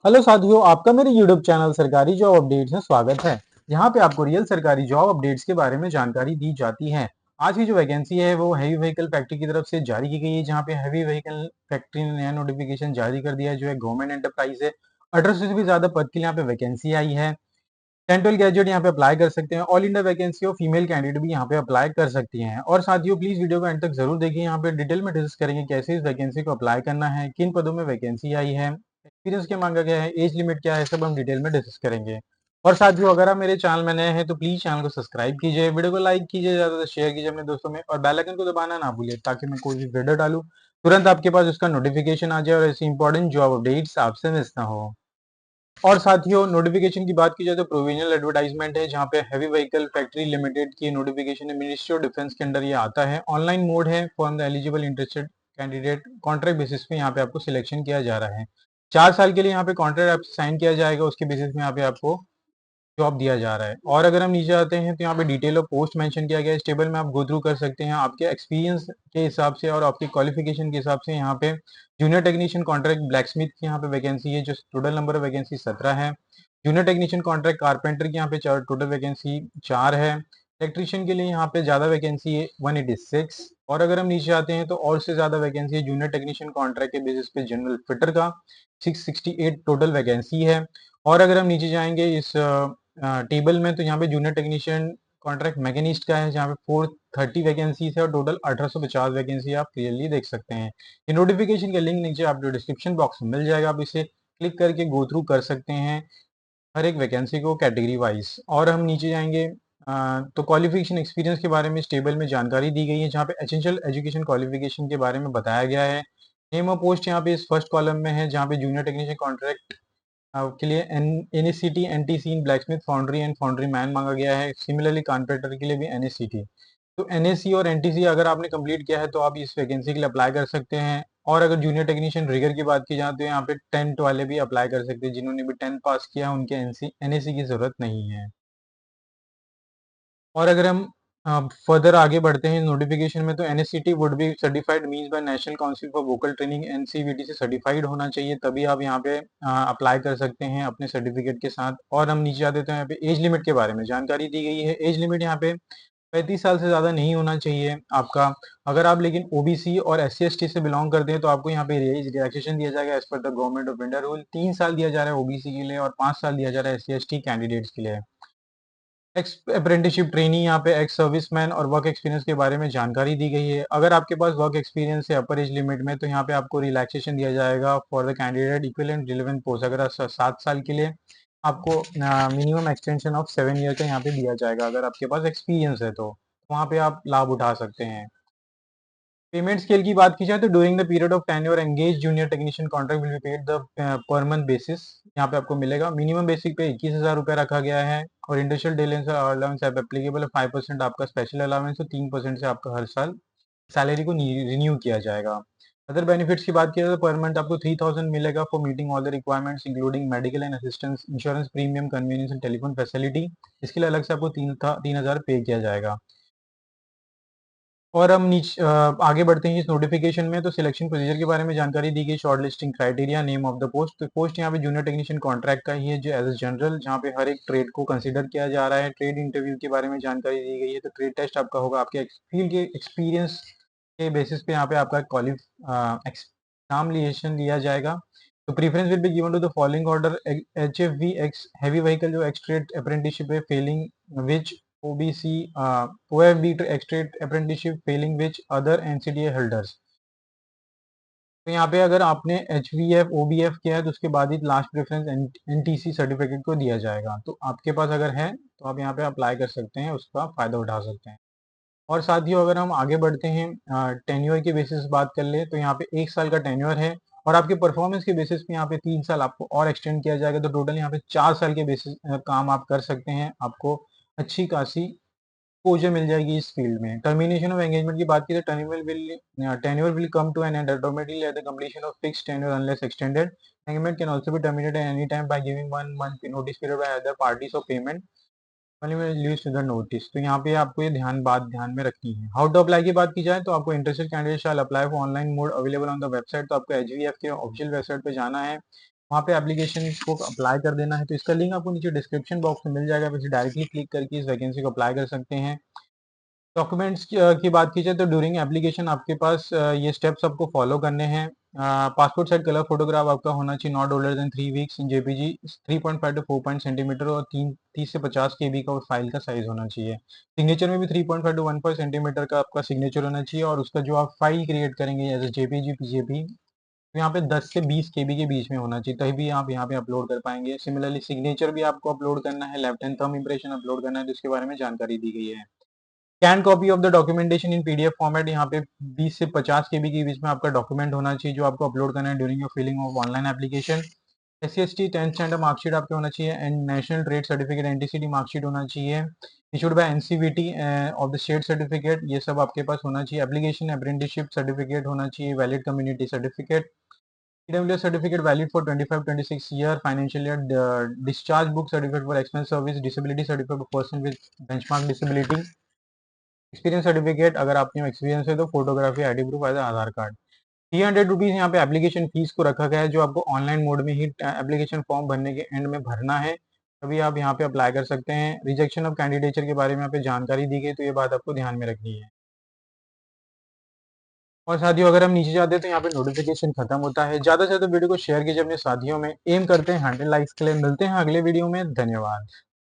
Hello साथियों, आपका मेरे यूट्यूब चैनल सरकारी जॉब अपडेट्स में स्वागत है। यहाँ पे आपको रियल सरकारी जॉब अपडेट्स के बारे में जानकारी दी जाती है। आज की जो वैकेंसी है वो हैवी व्हीकल फैक्ट्री की तरफ से जारी की गई है, जहाँ पे हैवी व्हीकल फैक्ट्री ने नया नोटिफिकेशन जारी कर दिया है, जो है गवर्नमेंट एंटरप्राइज है। 1800 से भी ज्यादा पद के लिए यहाँ पे वैकेंसी आई है। 10-12 ग्रेजुएट यहाँ पे अप्लाई कर सकते हैं। ऑल इंडिया वैकेंसी और फीमेल कैंडिडेट भी यहाँ पे अप्लाई कर सकती हैं। और साथियों, प्लीज वीडियो को एंड तक जरूर देखिए। यहाँ पे डिटेल में डिस्कस करेंगे कैसे इस वैकेंसी को अप्लाई करना है, किन पदों में वैकेंसी आई है, एक्सपीरियंस क्या मांगा गया है, एज लिमिट क्या है, सब हम डिटेल में डिस्कस करेंगे। और साथियों, अगर आप मेरे चैनल में नए हैं तो प्लीज चैनल को सब्सक्राइब कीजिए, वीडियो को लाइक कीजिए, ज्यादा से शेयर कीजिए अपने दोस्तों में, और बेल आइकन को दबाना ना भूलिए ताकि मैं कोई भी वीडियो डालूं तुरंत आपके पास उसका नोटिफिकेशन आ जाए और ऐसी इंपॉर्टेंट जॉब अपडेट्स आपसे मिस ना हो। और साथियों, नोटिफिकेशन की बात की जाए तो प्रोविजनल एडवर्टाइजमेंट है, जहाँ पे हैवी व्हीकल फैक्ट्री लिमिटेड की नोटिफिकेशन है। मिनिस्ट्री ऑफ डिफेंस के अंडर ये आता है। ऑनलाइन मोड है। For the eligible interested candidate contract basis पे यहाँ पे आपको सिलेक्शन किया जा रहा है। 4 साल के लिए यहाँ पे कॉन्ट्रैक्ट आपसे साइन किया जाएगा, उसके बेसिस में यहाँ पे आपको जॉब दिया जा रहा है। और अगर हम नीचे आते हैं तो यहाँ पे डिटेल ऑफ पोस्ट मेंशन किया गया है। इस टेबल में आप गो थ्रू कर सकते हैं आपके एक्सपीरियंस के हिसाब से और आपकी क्वालिफिकेशन के हिसाब से। यहाँ पे junior technician contract black Smith की यहाँ पे वैकेंसी है, जो टोटल नंबर ऑफ वैकेंसी 17 है। जूनियर टेक्नीशियन कॉन्ट्रैक्ट कारपेंटर की यहाँ पे टोटल वैकेंसी 4 है। इलेक्ट्रीशियन के लिए यहाँ पे ज्यादा वैकेंसी है, 186। और अगर हम नीचे आते हैं तो और से ज्यादा वैकेंसी है जूनियर टेक्नीशियन कॉन्ट्रैक्ट के बेसिस पे जनरल फिटर का 668 टोटल वैकेंसी है। और अगर हम नीचे जाएंगे इस टेबल में तो यहाँ पे जूनियर टेक्नीशियन कॉन्ट्रैक्ट मैकेनिस्ट का है, जहाँ पे 430 वैकेंसीज है और टोटल 1850 वैकेंसी आप क्लियरली देख सकते हैं। ये नोटिफिकेशन का लिंक नीचे आपको डिस्क्रिप्शन बॉक्स में मिल जाएगा, आप इसे क्लिक करके गो थ्रू कर सकते हैं हर एक वैकेंसी को कैटेगरी वाइज। और हम नीचे जाएंगे तो क्वालिफिकेशन एक्सपीरियंस के बारे में इस टेबल में जानकारी दी गई है, जहाँ पे एसेंशियल एजुकेशन क्वालिफिकेशन के बारे में बताया गया है। नेम ऑफ पोस्ट यहाँ पे इस फर्स्ट कॉलम में है, जहाँ पे जूनियर टेक्नीशियन कॉन्ट्रैक्ट के लिए NSCT NTC in blacksmith foundry and foundryman मांगा गया है। सिमिलरली कारपेंटर के लिए भी एनएससीटी। तो एनएससी और एनटीसी अगर आपने कंप्लीट किया है तो आप इस वैकेंसी के लिए अप्लाई कर सकते हैं। और अगर जूनियर टेक्नीशियन रिगर की बात की जाए तो यहाँ पे 10th वाले भी अप्लाई कर सकते हैं। जिन्होंने भी 10th पास किया है उनके एनएससी की जरूरत नहीं है। और अगर हम फर्दर आगे बढ़ते हैं नोटिफिकेशन में तो NSCT would be certified means by national council for vocal training, NCVT से सर्टिफाइड होना चाहिए, तभी आप यहाँ पे अप्लाई कर सकते हैं अपने सर्टिफिकेट के साथ। और हम नीचे आते हैं, यहाँ पे एज लिमिट के बारे में जानकारी दी गई है। एज लिमिट यहाँ पे 35 साल से ज्यादा नहीं होना चाहिए आपका। अगर आप लेकिन ओबीसी और SC ST से बिलोंग करते हैं तो आपको यहाँ पे एज रिलैक्सेशन दिया जाएगा as per the government of India rule. 3 साल दिया जा रहा है ओबीसी के लिए और 5 साल दिया जा रहा है SC ST कैंडिडेट्स के लिए। एक्स अप्रेंटिसशिप ट्रेनी यहाँ पे एक्स सर्विसमैन और वर्क एक्सपीरियंस के बारे में जानकारी दी गई है। अगर आपके पास वर्क एक्सपीरियंस है अपर एज लिमिट में तो यहाँ पे आपको रिलैक्सेशन दिया जाएगा for the candidate equivalent relevant post. अगर 7 साल के लिए आपको मिनिमम एक्सटेंशन ऑफ 7 ईयर का यहाँ पे दिया जाएगा, अगर आपके पास एक्सपीरियंस है तो वहाँ पे आप लाभ उठा सकते हैं। पेमेंट स्केल की बात की जाए तो during the period of tenure engage junior technician contract will be paid the per month basis. यहाँ पे आपको मिलेगा मिनिमम बेसिक पे 21,000 रुपये रखा गया है। और इंडस्ट्रियल डेलेंस अलाउंस एप्लीकेबल है 5% आपका स्पेशल अलाउंस है, 3% से आपका हर साल सैलरी को रिन्यू किया जाएगा। अदर बेनिफिट्स की बात की जाए तो पर मंथ आपको 3,000 मिलेगा for meeting all the requirements including medical and assistance, insurance premium, convenience and telephone facility. इसके लिए अलग से आपको 3,000 पे किया जाएगा। और हम आगे बढ़ते हैं इस नोटिफिकेशन में तो सिलेक्शन प्रोसीजर के बारे में जानकारी दी गई। Short listing criteria, name of the post. तो पोस्ट यहाँ पे जूनियर टेक्नीशियन कॉन्ट्रैक्ट का ही है, जो एज ए जनरल, जहाँ पे हर एक ट्रेड को कंसीडर किया जा रहा है। ट्रेड इंटरव्यू के बारे में जानकारी दी गई है, तो ट्रेड टेस्ट आपका होगा आपके फील्ड के एक्सपीरियंस के बेसिस पे यहाँ पे आपका एग्जामिनेशन लिया जाएगा। तो preference will be given to the following order: HFV ex heavy vehicle जो एक्सट्रेट अप्रेंटिसशिप है failing which OBC, OFB to extrate apprenticeship failing which other NCTA holders। तो यहाँ पे अगर आपने HVF OBF किया है तो उसके बाद ही लास्ट प्रेफरेंस NTC सर्टिफिकेट को दिया जाएगा। तो आपके पास अगर है तो आप यहाँ पे अप्लाई कर सकते हैं, उसका फायदा उठा सकते हैं। और साथियों, अगर हम आगे बढ़ते हैं टेन्योर के बेसिस बात कर ले तो यहाँ पे 1 साल का टेन्योर है और आपके परफॉर्मेंस के बेसिस पे यहाँ पे 3 साल आपको और एक्सटेंड किया जाएगा। तो टोटल यहाँ पे 4 साल के बेसिस काम आप कर सकते हैं। आपको अच्छी खासी एक्सपोजर मिल जाएगी इस फील्ड में। टर्मिनेशन ऑफ एंगेजमेंट की बात की तो tenure will come to an end automatically at the completion of fixed tenure unless extended. Engagement can also be terminated at any time by giving 1 month notice period by other parties of payment leaves to the notice. तो यहाँ पे आपको ये ध्यान में रखनी है। How to apply की बात की जाए तो आपको interested candidate shall apply for online mode available on the website. तो आपको HVF के ऑफिशियल वेबसाइट पे जाना है वहाँ पे एप्लीकेशन को अप्लाई कर देना है। तो इसका लिंक आपको नीचे डिस्क्रिप्शन बॉक्स में मिल जाएगा, आप इसे डायरेक्टली क्लिक करके इस वैकेंसी को अप्लाई कर सकते हैं। डॉक्यूमेंट्स की बात की जाए तो ड्यूरिंग एप्लीकेशन आपके पास ये स्टेप्स आपको फॉलो करने हैं। पासपोर्ट साइज कलर फोटोग्राफ आपका होना चाहिए not older than 3 weeks in JPG 3.5 to 4 centimetre और 30 से 50 केबी का फाइल का साइज होना चाहिए। सिग्नेचर में भी 3.5 टू 1 सेंटीमीटर का आपका सिग्नेचर होना चाहिए और उसका जो आप फाइल क्रिएट करेंगे जैसे जेपीजी पीजेपी तो यहाँ पे 10 से 20 केबी के बीच में होना चाहिए, तभी आप यहाँ पे अपलोड कर पाएंगे। सिमिलरली सिग्नेचर भी आपको अपलोड करना है, left hand thumb impression upload करना है, तो इसके बारे में जानकारी दी गई है। Scan copy of the documentation in PDF format, यहाँ पे 20 से 50 केबी के बीच में आपका डॉक्यूमेंट होना चाहिए जो आपको अपलोड करना है during your filling of online application. SC/ST 10th standard marksheet आपके होना चाहिए and national trade certificate NTCD marksheet होना चाहिए issued by NCVT of the state certificate, ये सब आपके पास होना चाहिए। एप्लीकेशन अप्रेंटिसशिप सर्टिफिकेट होना चाहिए, valid community certificate, EWS certificate valid for 25-26 year financial year, discharge book certificate for expense service, disability certificate for person with benchmark disability, experience certificate अगर आपके experience है तो फोटोग्राफी आईडी प्रूफ एज आधार card. 300 rupees यहाँ पे application fees को रखा गया है जो आपको ऑनलाइन मोड में ही एप्लीकेशन फॉर्म भरने के एंड में भरना है, तभी आप यहाँ पे अप्लाई कर सकते हैं। रिजेक्शन ऑफ कैंडिडेचर के बारे में यहाँ पे जानकारी दी गई, तो ये बात आपको ध्यान में रखनी है। और साथियों अगर हम नीचे जाते हैं तो यहाँ पे नोटिफिकेशन खत्म होता है। ज्यादा से ज्यादा वीडियो को शेयर कीजिए अपने साथियों में। एम करते हैं 100 लाइक्स के लिए। मिलते हैं अगले वीडियो में। धन्यवाद।